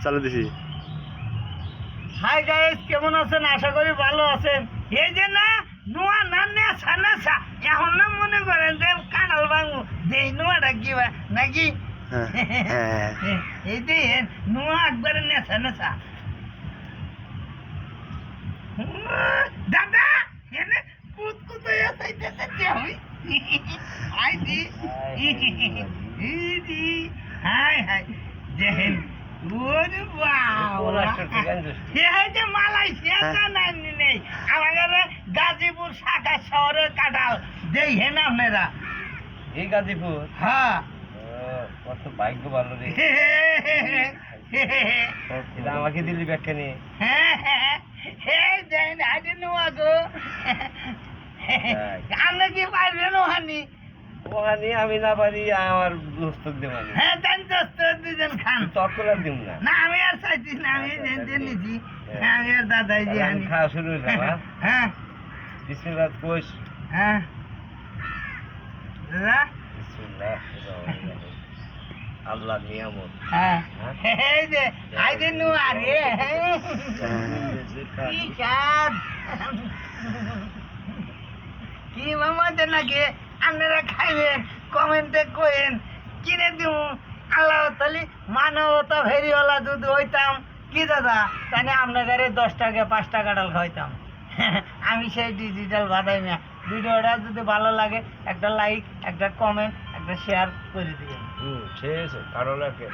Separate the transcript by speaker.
Speaker 1: চালু দিছি।
Speaker 2: Hi guys, কেমন আছেন? আশা করি ভালো আছেন। এই যে না নোয়া না নেশা নেশা, এখন না মনে করেন যে কাঁঠাল ভাঙবো, যে নোয়াটা কি নাকি এই যে নোয়া একবারে নেশা নেশা। দাদা এনে কুত চাইতেছে যে আমি আইছি ইদি হাই হাই জেহেন ওরে বাবা এই যে মালয়েশিয়া জানেন নেই আমাদের গাজীপুর শাখা শহরের কাঁঠাল যেই হেন আপনারা
Speaker 3: এই গাজীপুর।
Speaker 2: হ্যাঁ
Speaker 3: কত ভাগ্য ভালো রে। এটা আমাকে দিলি ব্যাখ্যা নিয়ে।
Speaker 2: হ্যাঁ দেন আইডি নোয়া গো আমরা কি পারবেন ওখানে?
Speaker 3: ওখানে আমি না পারি, আমার দোস্তক দেবানি।
Speaker 2: হ্যাঁ দেন দোস্ত দুজন খান।
Speaker 3: তৎকলা দিব না।
Speaker 2: না আমি আর চাইছি না, আমি নিছি আমি আর দাদাই যে
Speaker 3: আমি খাওয়া শুরু হয়ে যাবা।
Speaker 2: হ্যাঁ
Speaker 3: বিসমিল্লাহ কোষ।
Speaker 2: হ্যাঁ দাদা
Speaker 3: বিসমিল্লাহ আল্লাহ নিয়ামত।
Speaker 2: হ্যাঁ এই যে আইডি নোয়া রে কি কাজ কি মামাতে নাকি আপনারা খাইবেন? কমেন্টে কইেন কিনে দিব। আল্লাহ তালি মানবতা ফেরিওয়ালা যদি হইতাম কি দাদা, তাহলে আপনাদের 10 টাকা 5 টাকা কাঁঠাল খাইতাম। আমি সেই ডিজিটাল বাদাই না। ভিডিওটা যদি ভালো লাগে একটা লাইক, একটা কমেন্ট, একটা শেয়ার করে দিবেন।
Speaker 3: ঠিক আছে, কারো লাগে।